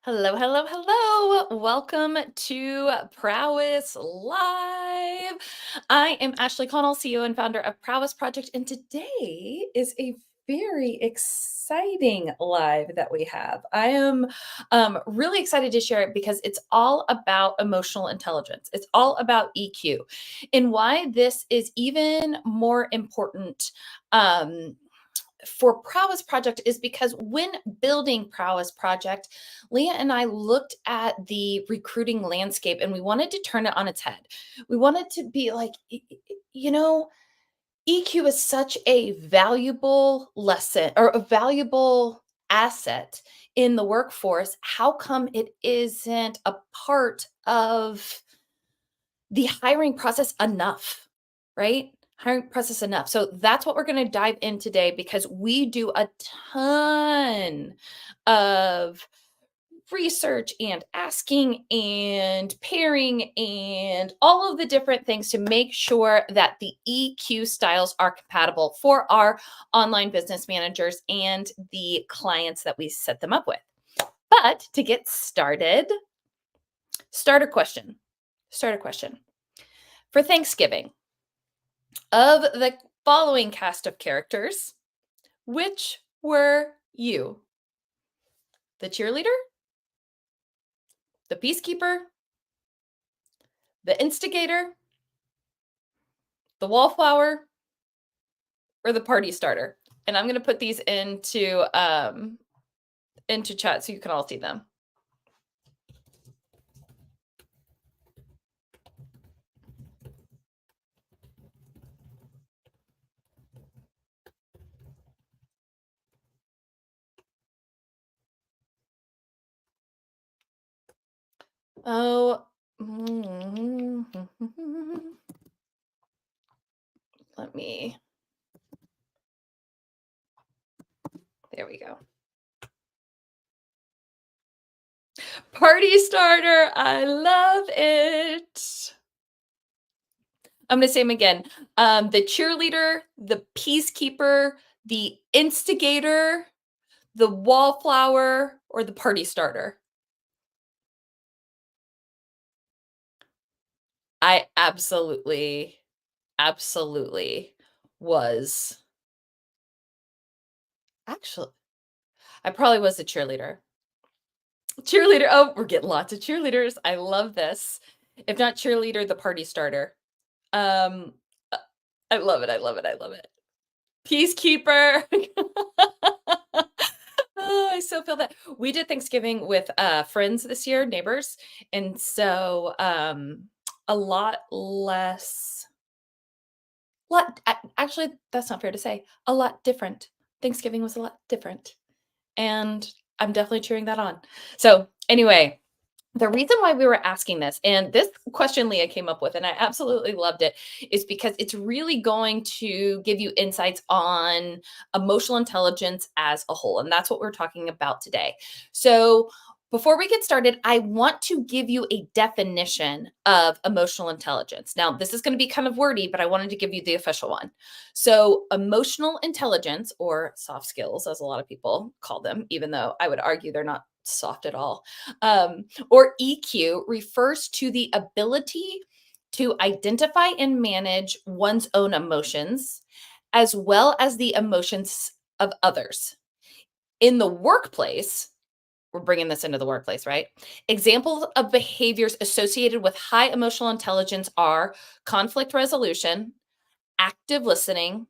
Hello, hello, hello. Welcome to Prowess Live. I am Ashley Connell, CEO and founder of Prowess Project, and today is a very exciting live that we have. I am really excited to share it because it's all about emotional intelligence. It's all about EQ, and why this is even more important. For Prowess Project is because when building Prowess Project, Leah and I looked at the recruiting landscape and we wanted to turn it on its head. We wanted to be like, you know, EQ is such a valuable lesson or a valuable asset in the workforce. How come it isn't a part of the hiring process enough, right? Hiring process enough. So that's what we're going to dive in today because we do a ton of research and asking and pairing and all of the different things to make sure that the EQ styles are compatible for our online business managers and the clients that we set them up with. But to get started, starter question. Starter question. For Thanksgiving, of the following cast of characters, which were you? The cheerleader, the peacekeeper, the instigator, the wallflower, or the party starter? And I'm going to put these into chat so you can all see them. Oh, let me. There we go. Party starter. I love it. I'm going to say them again. The cheerleader, the peacekeeper, the instigator, the wallflower, or the party starter. I absolutely was. Actually, I probably was the cheerleader. Cheerleader. Oh, we're getting lots of cheerleaders. I love this. If not cheerleader, the party starter. Um, uh, I love it. I love it. I love it. Peacekeeper. Oh, I so feel that. We did Thanksgiving with friends this year, neighbors, and so a lot less. Actually, that's not fair to say. A lot different. Thanksgiving was a lot different, and I'm definitely cheering that on. So anyway, the reason why we were asking this, and this question Leah came up with, and I absolutely loved it, is because it's really going to give you insights on emotional intelligence as a whole. And that's what we're talking about today. So, before we get started, I want to give you a definition of emotional intelligence. Now, this is going to be kind of wordy, but I wanted to give you the official one. So, emotional intelligence, or soft skills, as a lot of people call them, even though I would argue they're not soft at all, or EQ, refers to the ability to identify and manage one's own emotions, as well as the emotions of others. In the workplace, we're bringing this into the workplace, right? Examples of behaviors associated with high emotional intelligence are conflict resolution, active listening,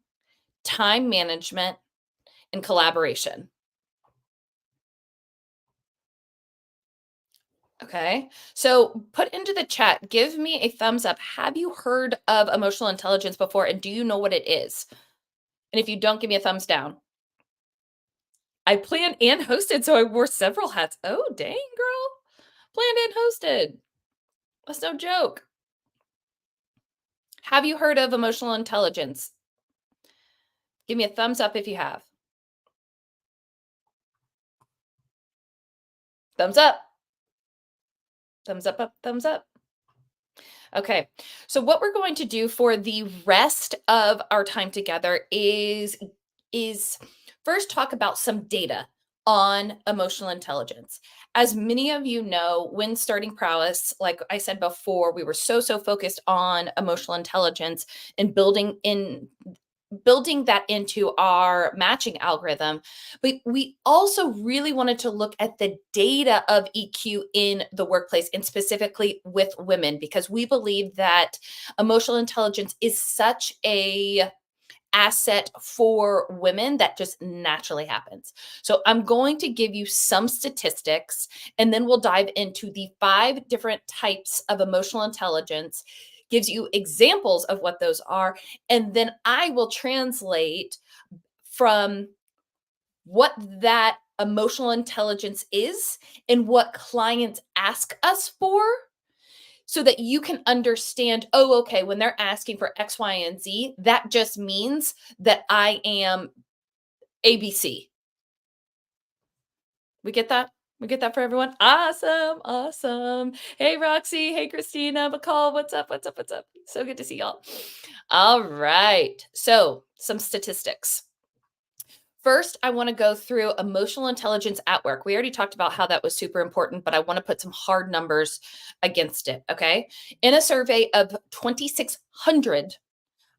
time management, and collaboration. Okay. So put into the chat, give me a thumbs up. Have you heard of emotional intelligence before? And do you know what it is? And if you don't, give me a thumbs down. I planned and hosted, so I wore several hats. Oh, dang, girl. Planned and hosted. That's no joke. Have you heard of emotional intelligence? Give me a thumbs up if you have. Thumbs up. Thumbs up, up, thumbs up. Okay. So what we're going to do for the rest of our time together is first talk about some data on emotional intelligence. As many of you know, when starting prowess, like I said before, we were so focused on emotional intelligence and building that into our matching algorithm. But we also really wanted to look at the data of EQ in the workplace and specifically with women, because we believe that emotional intelligence is such a asset for women that just naturally happens. So I'm going to give you some statistics and then we'll dive into the 5 different types of emotional intelligence, gives you examples of what those are, and then I will translate from what that emotional intelligence is and what clients ask us for, so that you can understand, oh, okay, when they're asking for X, Y, and Z, that just means that I am ABC. We get that? We get that for everyone? Awesome. Awesome. Hey, Roxy. Hey, Christina. McCall. What's up? What's up? What's up? So good to see y'all. All right. So, some statistics. First, I want to go through emotional intelligence at work. We already talked about how that was super important, but I want to put some hard numbers against it. Okay. In a survey of 2,600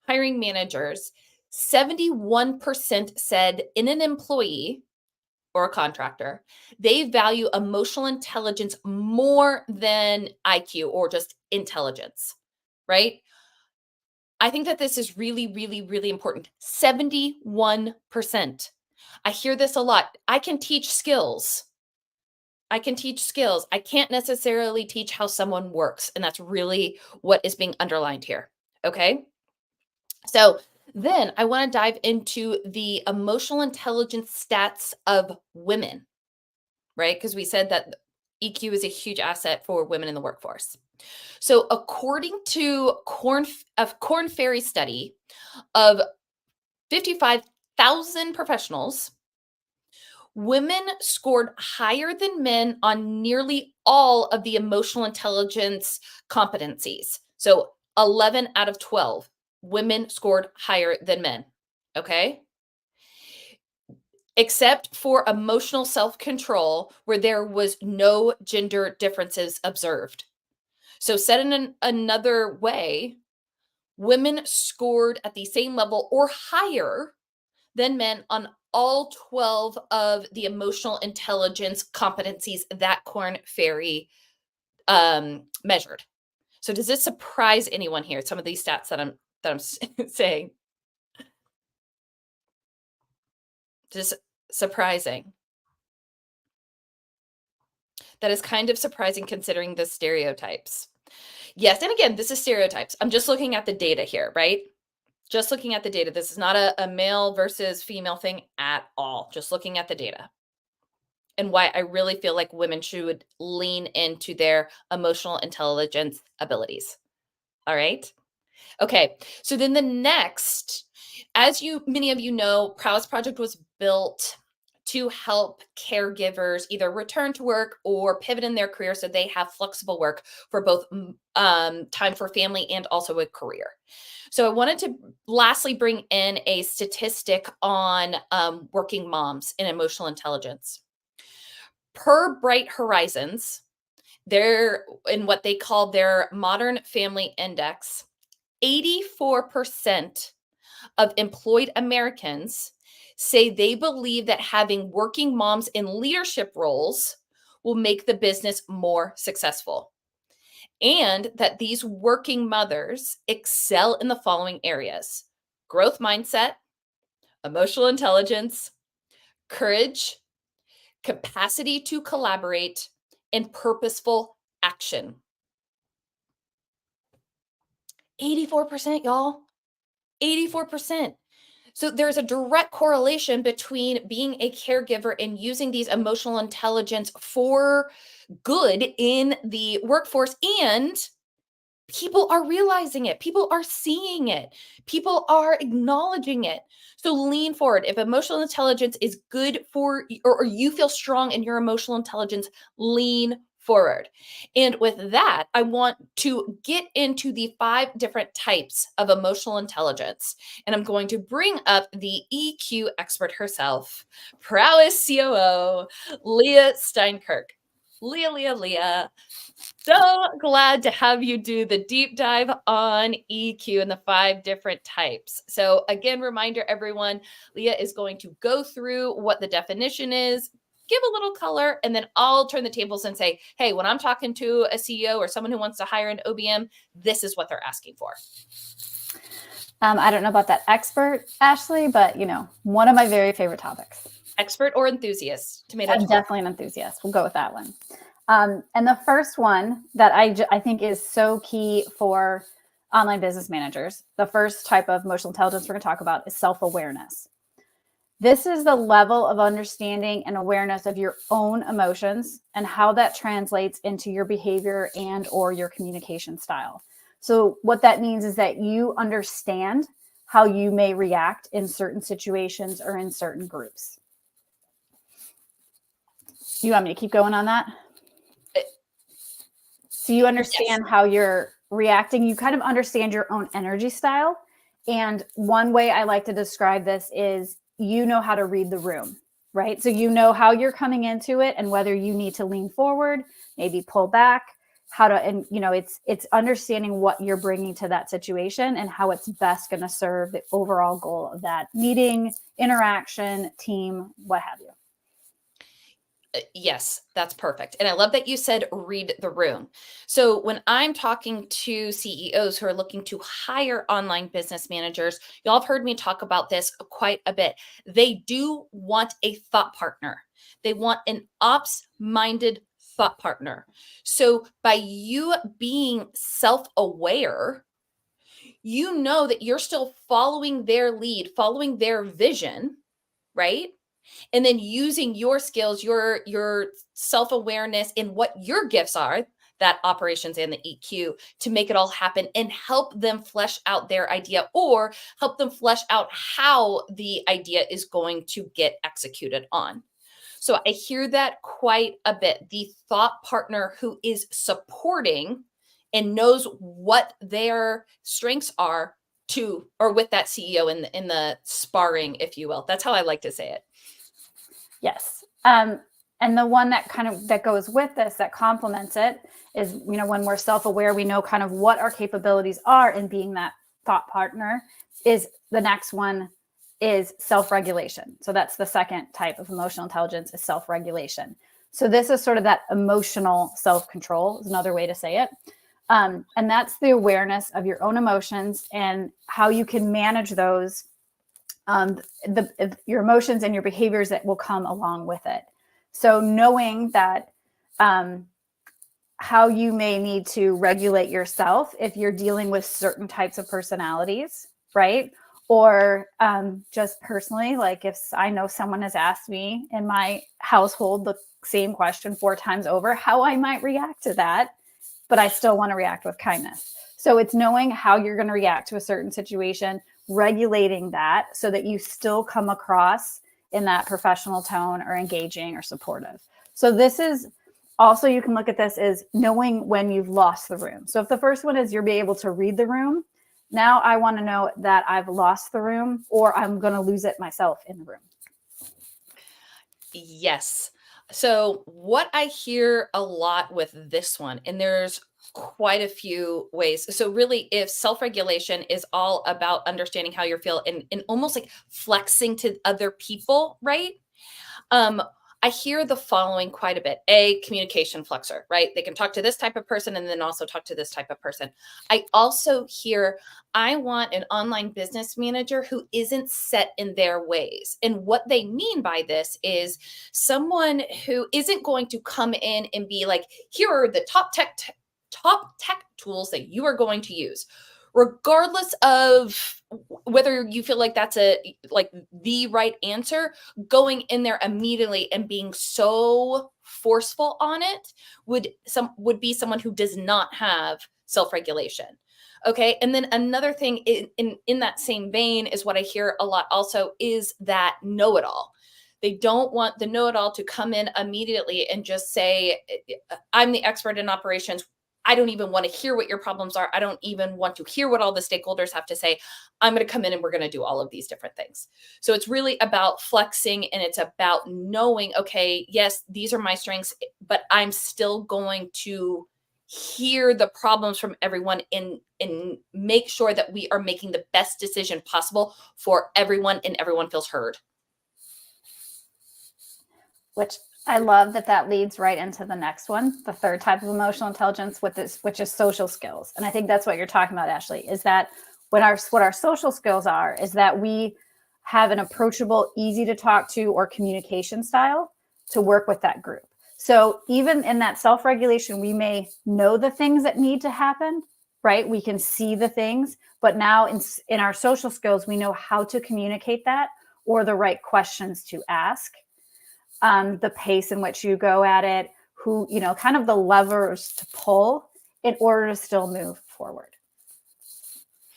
hiring managers, 71% said in an employee or a contractor, they value emotional intelligence more than IQ or just intelligence, right? I think that this is really important. 71%. I hear this a lot. I can teach skills. I can teach skills. I can't necessarily teach how someone works. And that's really what is being underlined here. Okay. So then I want to dive into the emotional intelligence stats of women, right? Because we said that EQ is a huge asset for women in the workforce. So according to a Corn Ferry study of 55,000 professionals, women scored higher than men on nearly all of the emotional intelligence competencies. So 11 out of 12 women scored higher than men. Okay. Except for emotional self control, where there was no gender differences observed. So, said in another way, women scored at the same level or higher than men on all 12 of the emotional intelligence competencies that Corn Ferry measured. So does this surprise anyone here? Some of these stats that I'm saying, just surprising. That is kind of surprising considering the stereotypes. Yes, and again, this is stereotypes. I'm just looking at the data here, right? Just looking at the data. This is not a male versus female thing at all. Just looking at the data. And why I really feel like women should lean into their emotional intelligence abilities. All right. Okay. So then the next, as many of you know, Prowess Project was built to help caregivers either return to work or pivot in their career so they have flexible work for both time for family and also a career. So I wanted to lastly bring in a statistic on working moms and emotional intelligence. Per Bright Horizons, they're in what they call their Modern Family Index. 84% of employed Americans say they believe that having working moms in leadership roles will make the business more successful, and that these working mothers excel in the following areas: growth mindset, emotional intelligence, courage, capacity to collaborate, and purposeful action. 84%, y'all. 84%. So there's a direct correlation between being a caregiver and using these emotional intelligence for good in the workforce, and people are realizing it. People are seeing it. People are acknowledging it. So lean forward. If emotional intelligence is good for or you feel strong in your emotional intelligence, lean forward. And with that, I want to get into the 5 different types of emotional intelligence. And I'm going to bring up the EQ expert herself, prowess COO, Leah Steinkirk. Leah. So glad to have you do the deep dive on EQ and the 5 different types. So again, reminder everyone, Leah is going to go through what the definition is, give a little color, and then I'll turn the tables and say, hey, when I'm talking to a CEO or someone who wants to hire an OBM, this is what they're asking for. I don't know about that expert, Ashley, but one of my very favorite topics. Expert or enthusiast? I'm definitely an enthusiast. We'll go with that one. And the first one that I think is so key for online business managers, the first type of emotional intelligence we're going to talk about is self-awareness. This is the level of understanding and awareness of your own emotions and how that translates into your behavior and or your communication style. So what that means is that you understand how you may react in certain situations or in certain groups. You want me to keep going on that? So you understand how you're reacting. You kind of understand your own energy style. And one way I like to describe this is you know how to read the room, right? So you know how you're coming into it and whether you need to lean forward, maybe pull back, it's understanding what you're bringing to that situation and how it's best going to serve the overall goal of that meeting, interaction, team, what have you. Yes, that's perfect. And I love that you said read the room. So when I'm talking to CEOs who are looking to hire online business managers, y'all have heard me talk about this quite a bit. They do want a thought partner. They want an ops-minded thought partner. So by you being self-aware, you know that you're still following their lead, following their vision, right? And then using your skills, your self-awareness in what your gifts are, that operations and the EQ, to make it all happen and help them flesh out their idea or help them flesh out how the idea is going to get executed on. So I hear that quite a bit. The thought partner who is supporting and knows what their strengths are to or with that CEO in the sparring, if you will. That's how I like to say it. Yes. And the one that goes with this, that complements it is, when we're self-aware, we know kind of what our capabilities are in being that thought partner. Is the next one is self-regulation. So that's the second type of emotional intelligence, is self-regulation. So this is sort of that emotional self-control is another way to say it. And that's the awareness of your own emotions and how you can manage those, your emotions and your behaviors that will come along with it. So knowing that how you may need to regulate yourself if you're dealing with certain types of personalities, right? Or just personally, like if I know someone has asked me in my household the same question 4 times over, how I might react to that, but I still want to react with kindness. So it's knowing how you're going to react to a certain situation, regulating that so that you still come across in that professional tone or engaging or supportive. So this is also, you can look at this as knowing when you've lost the room. So if the first one is you're being able to read the room, now I want to know that I've lost the room or I'm going to lose it myself in the room. Yes. So what I hear a lot with this one, and there's quite a few ways. So really, if self-regulation is all about understanding how you feel and almost like flexing to other people, right? I hear the following quite a bit. A communication flexor, right? They can talk to this type of person and then also talk to this type of person. I also hear, I want an online business manager who isn't set in their ways. And what they mean by this is someone who isn't going to come in and be like, here are the top tech tools that you are going to use, regardless of whether you feel like that's the right answer. Going in there immediately and being so forceful on it would be someone who does not have self-regulation. Okay. And then another thing in that same vein is what I hear a lot also is that know-it-all. They don't want the know-it-all to come in immediately and just say, I'm the expert in operations. I don't even want to hear what your problems are. I don't even want to hear what all the stakeholders have to say. I'm going to come in and we're going to do all of these different things. So it's really about flexing, and it's about knowing, okay, yes, these are my strengths, but I'm still going to hear the problems from everyone and make sure that we are making the best decision possible for everyone and everyone feels heard. Which I love that leads right into the next one, the third type of emotional intelligence, which is social skills. And I think that's what you're talking about, Ashley, is that what our social skills are is that we have an approachable, easy to talk to or communication style to work with that group. So even in that self-regulation, we may know the things that need to happen, right? We can see the things, but now in our social skills, we know how to communicate that or the right questions to ask. The pace in which you go at it, kind of the levers to pull in order to still move forward.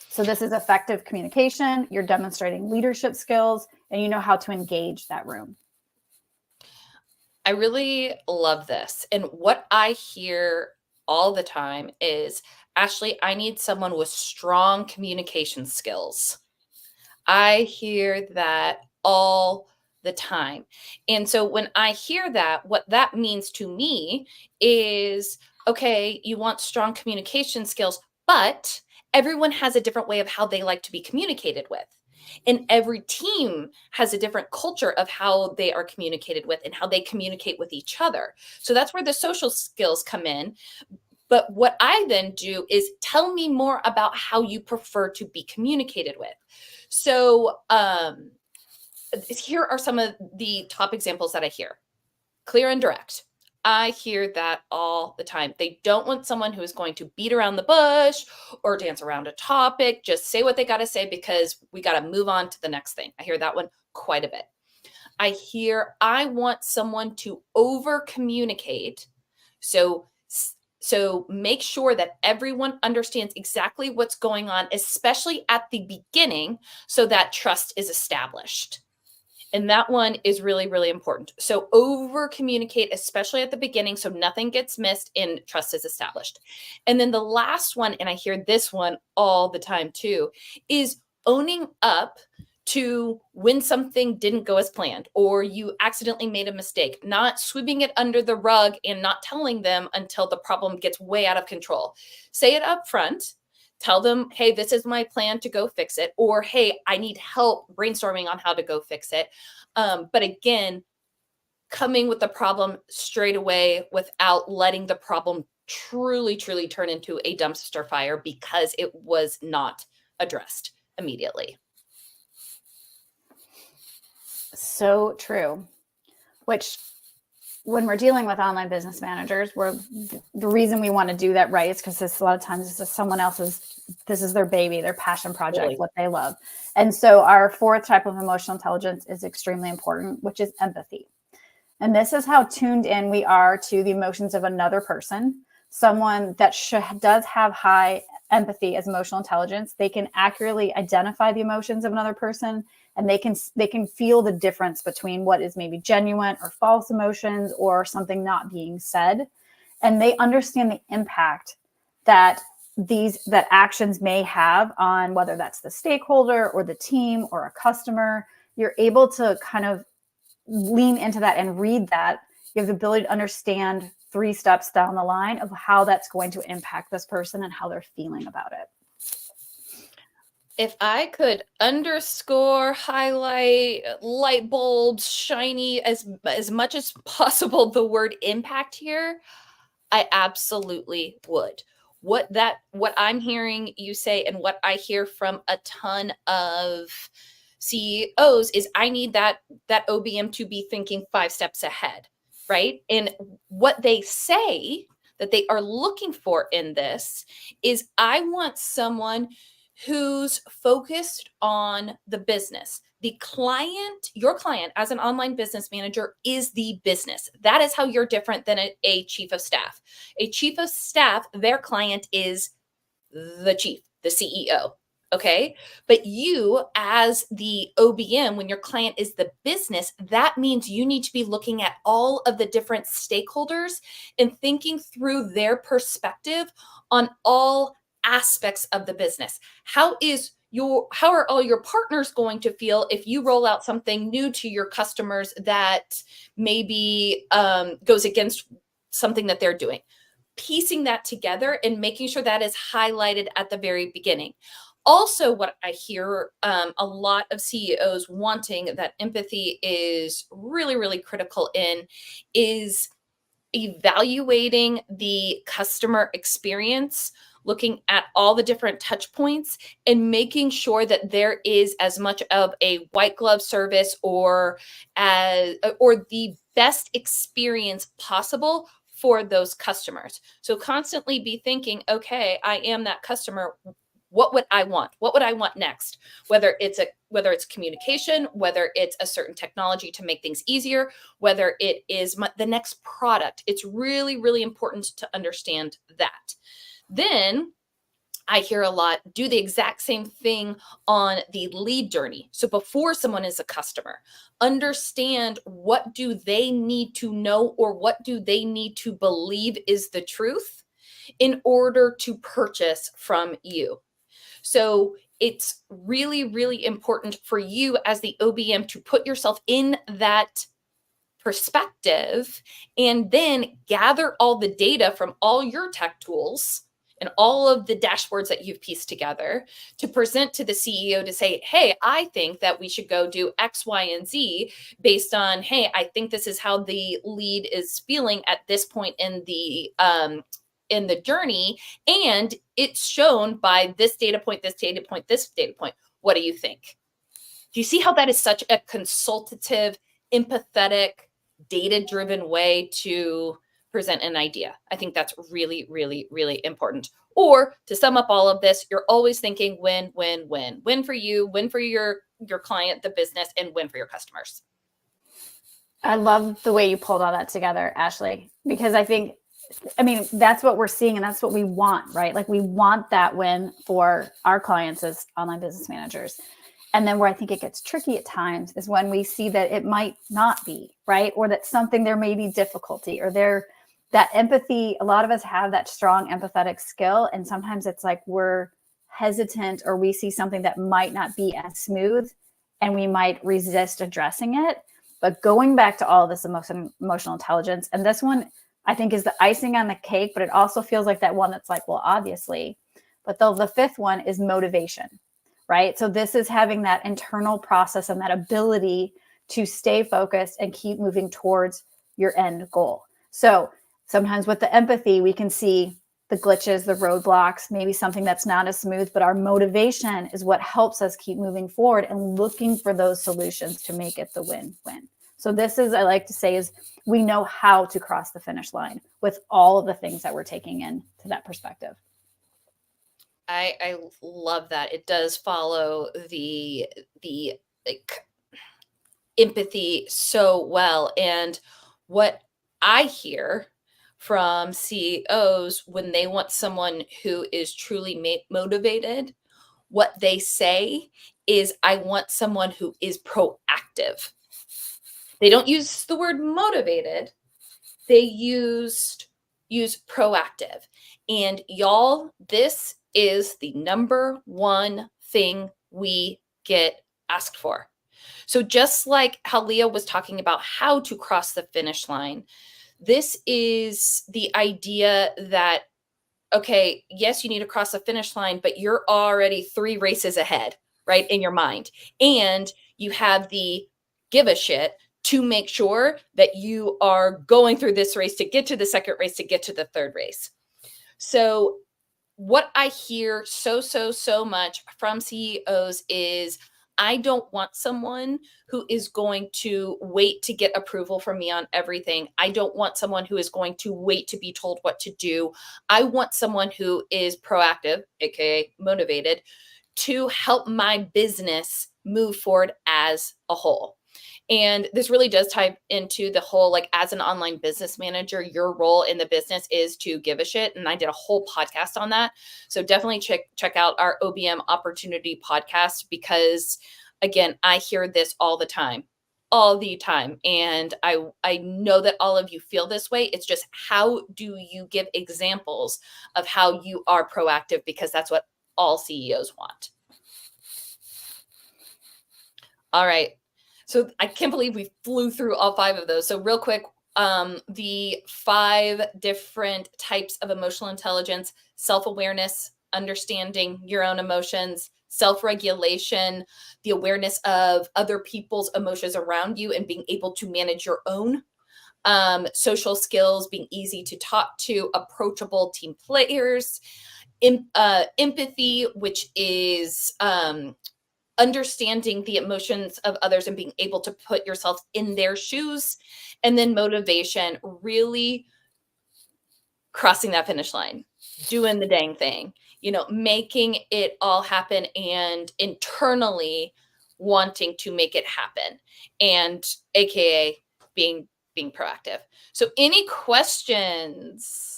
So this is effective communication. You're demonstrating leadership skills, and you know how to engage that room. I really love this. And what I hear all the time is, Ashley, I need someone with strong communication skills. I hear that all the time. And so when I hear that, what that means to me is, okay, you want strong communication skills, but everyone has a different way of how they like to be communicated with. And every team has a different culture of how they are communicated with and how they communicate with each other. So that's where the social skills come in. But what I then do is tell me more about how you prefer to be communicated with. So here are some of the top examples that I hear. Clear and direct. I hear that all the time. They don't want someone who is going to beat around the bush or dance around a topic. Just say what they got to say because we got to move on to the next thing. I hear that one quite a bit. I want someone to over communicate. So make sure that everyone understands exactly what's going on, especially at the beginning, so that trust is established. And that one is really, really important. So over communicate, especially at the beginning, so nothing gets missed and trust is established. And then the last one, and I hear this one all the time too, is owning up to when something didn't go as planned or you accidentally made a mistake, not sweeping it under the rug and not telling them until the problem gets way out of control. Say it up front. Tell them, hey, this is my plan to go fix it. Or, hey, I need help brainstorming on how to go fix it. But again, coming with the problem straight away without letting the problem truly, truly turn into a dumpster fire because it was not addressed immediately. So true. Which, when we're dealing with online business managers, the reason we want to do that right is because a lot of times this is someone else's, this is their baby, their passion project, really, what they love. And so our fourth type of emotional intelligence is extremely important, which is empathy. And this is how tuned in we are to the emotions of another person, someone that does have high empathy as emotional intelligence. They can accurately identify the emotions of another person, and they can feel the difference between what is maybe genuine or false emotions or something not being said. And they understand the impact that actions may have on whether that's the stakeholder or the team or a customer. You're able to kind of lean into that and read that. You have the ability to understand 3 steps down the line of how that's going to impact this person and how they're feeling about it. If I could underscore, highlight, light bulbs, shiny as much as possible the word impact here, I absolutely would. What I'm hearing you say and what I hear from a ton of CEOs is I need that OBM to be thinking 5 steps ahead, right? And what they say that they are looking for in this is I want someone who's focused on the business. The client, your client as an online business manager is the business. That is how you're different than a chief of staff. A chief of staff, their client is the chief, the CEO. Okay. But you, as the OBM, when your client is the business, that means you need to be looking at all of the different stakeholders and thinking through their perspective on all aspects of the business. How are all your partners going to feel if you roll out something new to your customers that maybe goes against something that they're doing? Piecing that together and making sure that is highlighted at the very beginning. Also, what I hear a lot of CEOs wanting that empathy is really, really critical in is evaluating the customer experience, looking at all the different touch points, and making sure that there is as much of a white glove service or the best experience possible for those customers. So constantly be thinking, okay, I am that customer. What would I want? What would I want next? Whether it's communication, whether it's a certain technology to make things easier, whether it is the next product. It's really, really important to understand that. Then I hear a lot do the exact same thing on the lead journey. So before someone is a customer, understand what do they need to know or what do they need to believe is the truth in order to purchase from you. So it's really, really important for you as the OBM to put yourself in that perspective and then gather all the data from all your tech tools and all of the dashboards that you've pieced together to present to the CEO to say, hey, I think that we should go do X, Y, and Z based on, hey, I think this is how the lead is feeling at this point in the journey. And it's shown by this data point, this data point, this data point. What do you think? Do you see how that is such a consultative, empathetic, data-driven way to present an idea? I think that's really, really, really important. Or to sum up all of this, you're always thinking win, win, win. Win for you, win for your client, the business, and win for your customers. I love the way you pulled all that together, Ashley, because I mean, that's what we're seeing and that's what we want, right? Like we want that win for our clients as online business managers. And then where I think it gets tricky at times is when we see that it might not be, right? Or that something there may be difficulty or that empathy. A lot of us have that strong empathetic skill. And sometimes it's like we're hesitant or we see something that might not be as smooth and we might resist addressing it. But going back to all this emotional intelligence, and this one I think is the icing on the cake, but it also feels like that one that's like, well, obviously. But the fifth one is motivation, right? So this is having that internal process and that ability to stay focused and keep moving towards your end goal. So sometimes with the empathy, we can see the glitches, the roadblocks, maybe something that's not as smooth, but our motivation is what helps us keep moving forward and looking for those solutions to make it the win-win. So this is, I like to say, is we know how to cross the finish line with all of the things that we're taking in to that perspective. I love that. It does follow the like empathy so well. And what I hear from CEOs when they want someone who is truly motivated, what they say is, I want someone who is proactive. They don't use the word motivated. They use proactive. And y'all, this is the number one thing we get asked for. So just like how Leah was talking about how to cross the finish line, this is the idea that, okay, yes, you need to cross the finish line, but you're already 3 races ahead, right, in your mind. And you have the give a shit to make sure that you are going through this race to get to the second race, to get to the third race. So what I hear so much from CEOs is, I don't want someone who is going to wait to get approval from me on everything. I don't want someone who is going to wait to be told what to do. I want someone who is proactive, aka motivated, to help my business move forward as a whole. And this really does tie into the whole, like, as an online business manager, your role in the business is to give a shit. And I did a whole podcast on that. So definitely check out our OBM opportunity podcast, because again, I hear this all the time. All the time. And I know that all of you feel this way. It's just, how do you give examples of how you are proactive? Because that's what all CEOs want. All right. So I can't believe we flew through all 5 of those. So real quick, the 5 different types of emotional intelligence: self-awareness, understanding your own emotions; self-regulation, the awareness of other people's emotions around you and being able to manage your own; social skills, being easy to talk to, approachable team players; empathy, which is understanding the emotions of others and being able to put yourself in their shoes; and then motivation, really crossing that finish line, doing the dang thing, making it all happen, and internally wanting to make it happen, and AKA being proactive. So any questions?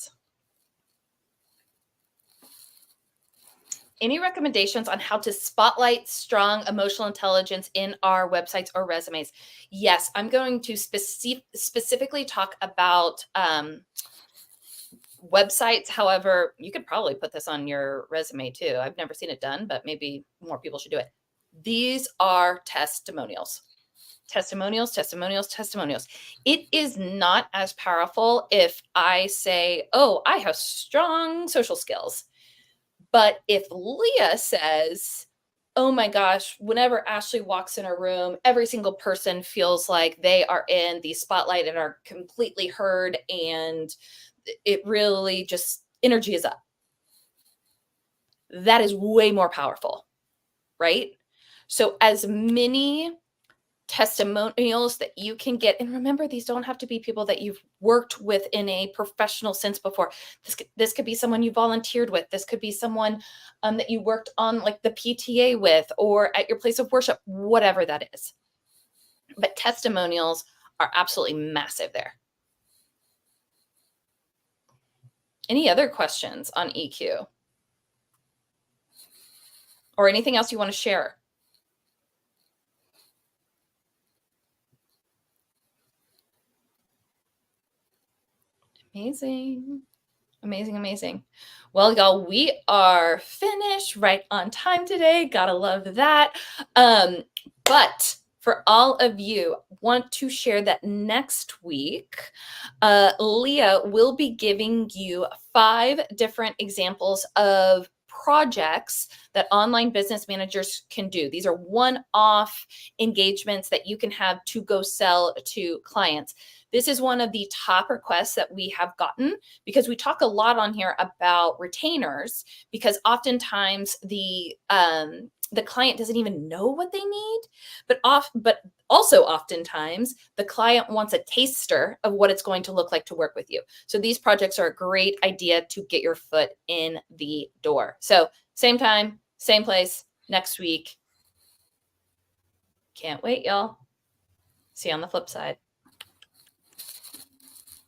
Any recommendations on how to spotlight strong emotional intelligence in our websites or resumes? Yes, I'm going to specifically talk about websites. However, you could probably put this on your resume too. I've never seen it done, but maybe more people should do it. These are testimonials. Testimonials, testimonials, testimonials. It is not as powerful if I say, oh, I have strong social skills. But if Leah says, oh my gosh, whenever Ashley walks in a room, every single person feels like they are in the spotlight and are completely heard, and it really just, energy is up. That is way more powerful, right? So as many testimonials that you can get, and remember, these don't have to be people that you've worked with in a professional sense before. This could be someone you volunteered with. This could be someone that you worked on, like the PTA with, or at your place of worship, whatever that is. But testimonials are absolutely massive there. Any other questions on EQ? Or anything else you want to share? Amazing. Amazing, amazing. Well, y'all, we are finished right on time today. Gotta love that. But for all of you, want to share that next week, Leah will be giving you 5 different examples of projects that online business managers can do. These are one-off engagements that you can have to go sell to clients. This is one of the top requests that we have gotten, because we talk a lot on here about retainers, because oftentimes the client doesn't even know what they need, but also oftentimes the client wants a taster of what it's going to look like to work with you. So these projects are a great idea to get your foot in the door. So same time, same place next week. Can't wait, y'all. See you on the flip side.